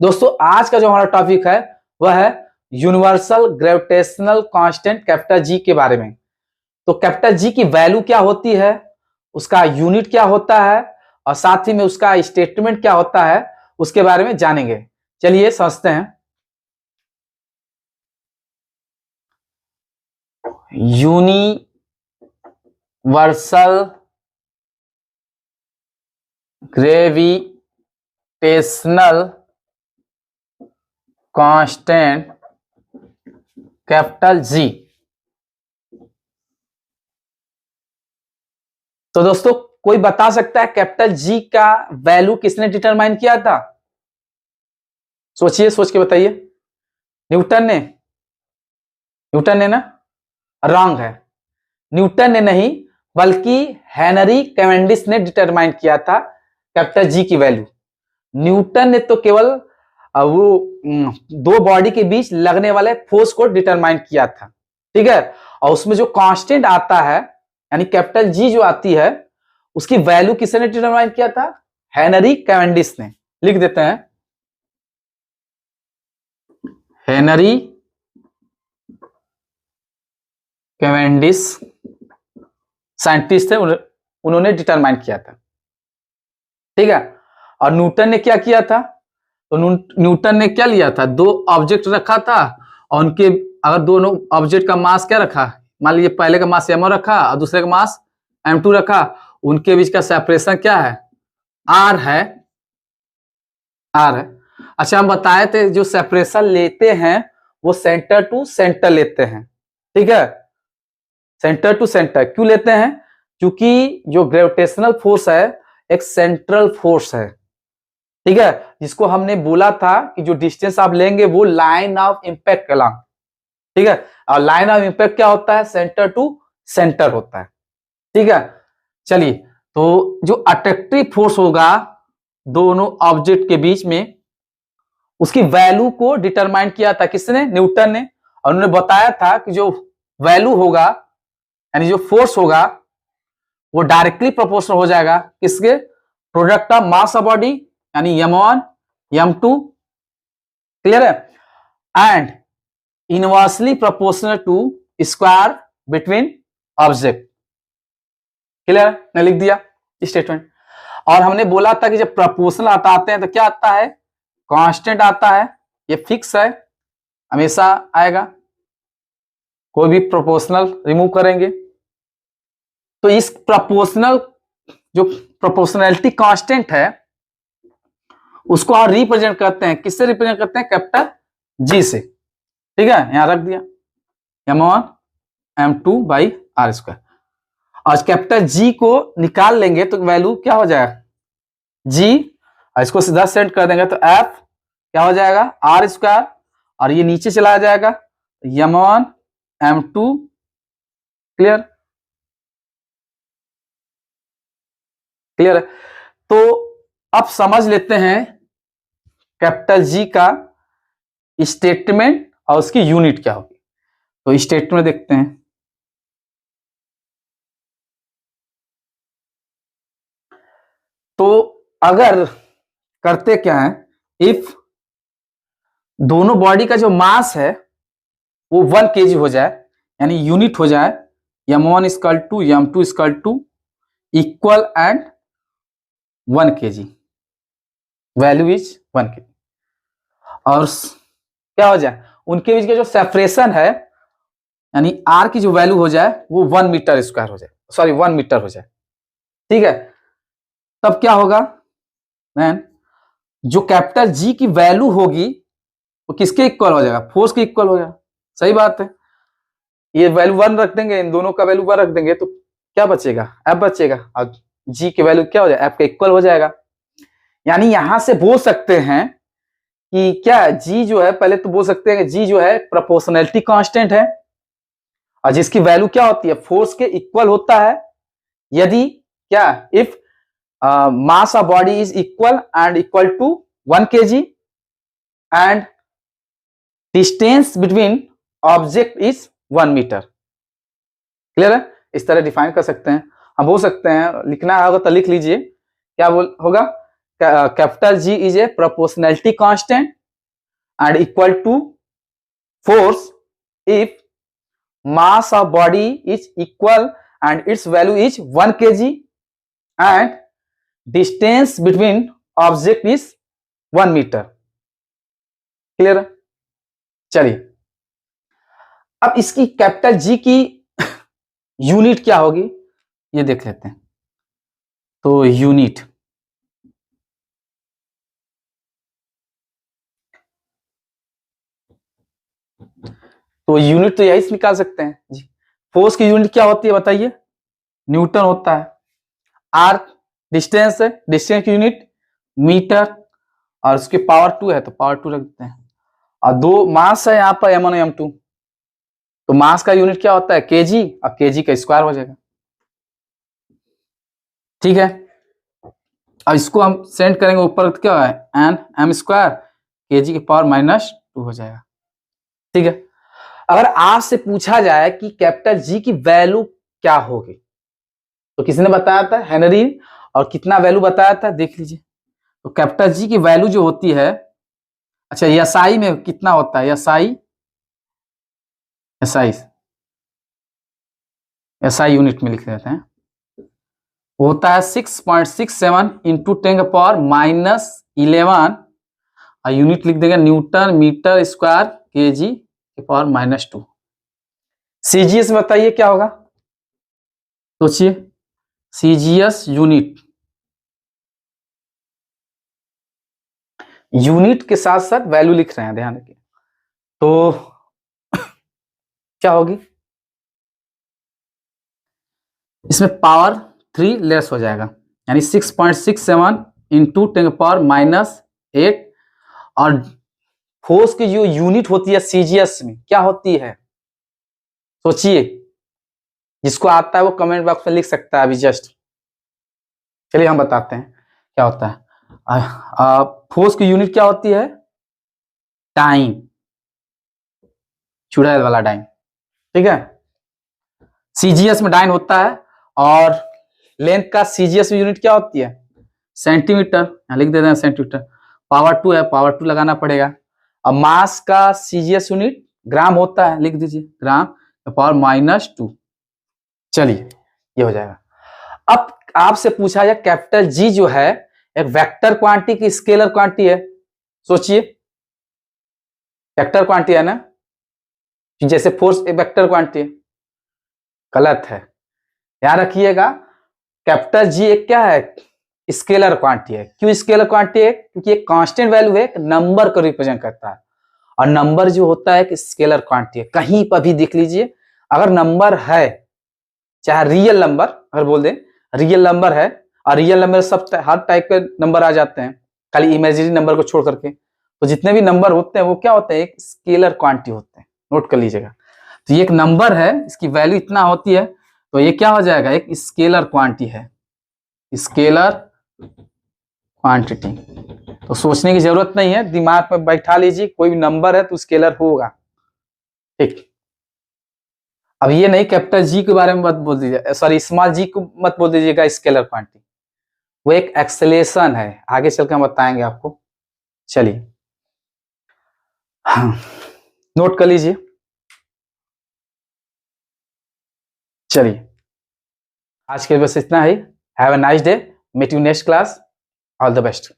दोस्तों आज का जो हमारा टॉपिक है वह है universal gravitational constant capital G के बारे में। तो कैपिटल जी की वैल्यू क्या होती है, उसका यूनिट क्या होता है और साथ ही में उसका स्टेटमेंट क्या होता है उसके बारे में जानेंगे। चलिए समझते हैं। Universal gravitational constant capital G. तो दोस्तों कोई बता सकता है कैपिटल जी का वैल्यू किसने डिटरमाइन किया था? सोचिए, सोच के बताइए। न्यूटन ने ना? रॉन्ग है। न्यूटन ने नहीं बल्कि हेनरी कैवेंडिश ने डिटरमाइन किया था कैपिटल जी की वैल्यू। न्यूटन ने तो केवल वो दो बॉडी के बीच लगने वाले फोर्स को डिटरमाइन किया था, ठीक है। और उसमें जो कांस्टेंट आता है यानी कैपिटल जी जो आती है उसकी वैल्यू किसने डिटरमाइन किया था? हेनरी कैवेंडिश ने। लिख देते हैं, हेनरी कैवेंडिश साइंटिस्ट थे, उन्होंने डिटरमाइन किया था, ठीक है। और न्यूटन ने क्या किया था? तो न्यूटन ने क्या लिया था? दो ऑब्जेक्ट रखा था और उनके अगर दोनों ऑब्जेक्ट का मास क्या रखा, मान लीजिए पहले का मास m1 रखा और दूसरे का मास m2 रखा, उनके बीच का सेपरेशन क्या है? r है। अच्छा, हम बताए थे जो सेपरेशन लेते हैं वो सेंटर टू सेंटर लेते हैं, ठीक है। सेंटर टू सेंटर क्यों लेते हैं? क्योंकि जो ग्रेविटेशनल फोर्स है एक सेंट्रल फोर्स है, ठीक है, जिसको हमने बोला था कि जो डिस्टेंस आप लेंगे वो लाइन ऑफ इंपैक्ट कहलाएगा, ठीक है। और लाइन ऑफ इंपैक्ट क्या होता है? सेंटर टू सेंटर होता है, ठीक है। चलिए, तो जो अट्रैक्टिव फोर्स होगा दोनों ऑब्जेक्ट के बीच में उसकी वैल्यू को डिटरमाइन किया था किसने? न्यूटन ने। और उन्होंने बताया था कि जो वैल्यू होगा यानी जो फोर्स होगा वो डायरेक्टली प्रोपोर्शनल हो जाएगा किसके? Product of mass of body यानी m1 m2, क्लियर है, and inversely proportional to square between object, clear है। मैं लिख दिया स्टेटमेंट। और हमने बोला था कि जब प्रोपोर्शनल आते हैं तो क्या आता है? कांस्टेंट आता है, ये फिक्स है, हमेशा आएगा, कोई भी प्रोपोर्शनल रिमूव करेंगे तो इस प्रोपोर्शनल जो प्रोपोर्शनैलिटी कांस्टेंट है उसको और रिप्रेजेंट करते हैं, किससे रिप्रेजेंट करते हैं? कैपिटल जी से, ठीक है। यहां रख दिया m1 m2 by R square. और कैपिटल जी को निकाल लेंगे तो वैल्यू क्या हो जाएगा? जी, इसको सीधा सेंड कर देंगे तो एफ क्या हो जाएगा? आर स्क्वायर, और ये नीचे चला जाएगा m1 m2, क्लियर क्लियर है। तो अब समझ लेते हैं कैपिटल जी का स्टेटमेंट और उसकी यूनिट क्या होगी। तो स्टेटमेंट देखते हैं। तो अगर करते क्या है, इफ दोनों बॉडी का जो मास है वो 1 kg हो जाए यानी यूनिट हो जाए m1 equal to m2 equal to equal and 1 kg, value is 1 kg, और क्या हो जाए उनके बीच का जो सेपरेशन है यानी r की जो वैल्यू हो जाए वो 1 मीटर स्क्वायर हो जाए, सॉरी 1 मीटर हो जाए, ठीक है। तब क्या होगा मैन? जो कैपिटल जी की वैल्यू होगी वो किसके इक्वल हो जाएगा? फोर्स के इक्वल हो जाएगा, सही बात है। ये वैल्यू 1 रख देंगे, इन दोनों का वैल्यू 1 रख देंगे तो क्या बचेगा? एफ बचेगा, और जी की वैल्यू क्या हो जाएगा? एफ के इक्वल हो जाएगा। यानी यहां से बोल सकते हैं कि क्या जी जो है, पहले तो बोल सकते हैं कि जी जो है प्रोपोर्शनैलिटी कांस्टेंट है और जिसकी वैल्यू क्या होती है? फोर्स के इक्वल होता है यदि क्या? If mass of body is equal and equal to 1 kg and distance between object is 1 metre, clear है। इस तरह डिफाइन कर सकते हैं। हम बोल सकते हैं, लिखना होगा तो लिख लीजिए, क्या बोल होगा? Capital G is a proportionality constant and equal to force if mass of body is equal and its value is 1 kg and distance between object is 1 meter. Clear है? चलिए अब इसकी कैपिटल जी की यूनिट क्या होगी ये देख लेते हैं। तो यूनिट तो यही से निकाल सकते हैं जी। फोर्स की यूनिट क्या होती है बताइए? न्यूटन होता है। आर डिस्टेंस है, डिस्टेंस की यूनिट मीटर और उसकी पावर 2 है तो पावर 2 रख देते हैं। और दो मास है यहाँ पर m1 m2, तो मास का यूनिट क्या होता है? केजी, और केजी का स्क्वायर हो जाएगा। ठीक है, अब इसको हम सेंड करेंगे ऊपर तो क्या है? एन एम स्क्वायर केजी की पावर -2 हो जाएगा। ठीक है, अगर आपसे पूछा जाए कि कैपिटल जी की वैल्यू क्या होगी तो किसी ने बताया था? हेनरी। और कितना वैल्यू बताया था देख लीजिए। तो कैपिटल जी की वैल्यू जो होती है, अच्छा एसआई में कितना होता है? एसआई एसआई एसआई यूनिट में लिख देते हैं, वो होता है 6.67 इंटू 10⁻11 और यूनिट लिख देंगे न्यूटन मीटर स्क्वायर केजी की पावर -2। सीजीएस में बताइए क्या होगा? सोचिए, सीजीएस यूनिट के साथ साथ वैल्यू लिख रहे हैं, ध्यान रखिए। तो क्या होगी? इसमें पावर 3 लेस हो जाएगा, यानी 6.67 इंटू 10⁻8। और फोर्स की जो यूनिट होती है सीजीएस में क्या होती है? सोचिए, जिसको आता है वो कमेंट बॉक्स में लिख सकता है अभी जस्ट। चलिए हम बताते हैं क्या होता है। फोर्स की यूनिट क्या होती है? टाइम, चुड़ैल वाला डाइन। ठीक है, सीजीएस में डाइन होता है और लेंथ का सीजीएस यूनिट क्या होती है? सेंटीमीटर, यहां लिख देते हैं सेंटीमीटर। पावर 2 है, पावर 2 लगाना पड़ेगा। अब मास का सीजीएस यूनिट ग्राम होता है, लिख दीजिए ग्राम पावर -2। चलिए ये हो जाएगा। अब आपसे पूछा जाए कैपिटल जी जो है एक वेक्टर क्वांटिटी की स्केलर क्वांटिटी है। सोचिए, वेक्टर क्वांटिटी है ना, जैसे फोर्स एक वेक्टर क्वांटिटी है। गलत है, याद रखिएगा। कैपिटल जी एक क्या है? स्केलर क्वांटिटी है। क्यों स्केलर क्वांटिटी है? क्योंकि एक कांस्टेंट वैल्यू है, एक नंबर को रिप्रेजेंट करता है। और नंबर जो होता है एक स्केलर क्वांटिटी है। कहीं पर भी देख लीजिए, अगर नंबर है, चाहे रियल नंबर, अगर बोल दें रियल नंबर है, और रियल नंबर सब हर टाइप के नंबर आ जाते हैं, खाली इमेजिनरी नंबर को छोड़ करके, तो जितने भी नंबर होते हैं वो क्या होते हैं? एक स्केलर क्वांटिटी होते हैं। नोट कर लीजिएगा। तो ये एक नंबर है, इसकी वैल्यू इतना होती है, तो ये क्या हो जाएगा? एक स्केलर क्वांटिटी है, स्केलर क्वांटिटी। तो सोचने की जरूरत नहीं है, दिमाग में बैठा लीजिए, कोई भी नंबर है तो स्केलर होगा। ठीक, अब ये नहीं कैपिटल जी के बारे में मत बोल दीजिए, सॉरी स्मॉल जी को मत बोल दीजिएगा स्केलर क्वांटिटी, वो एक एक्सेलेरेशन है। आगे चलकर हम बताएंगे आपको। चलिए हाँ, नोट कर लीजिए। चलिए आज के बस इतना ही। Have a nice day, meet you next class, all the best.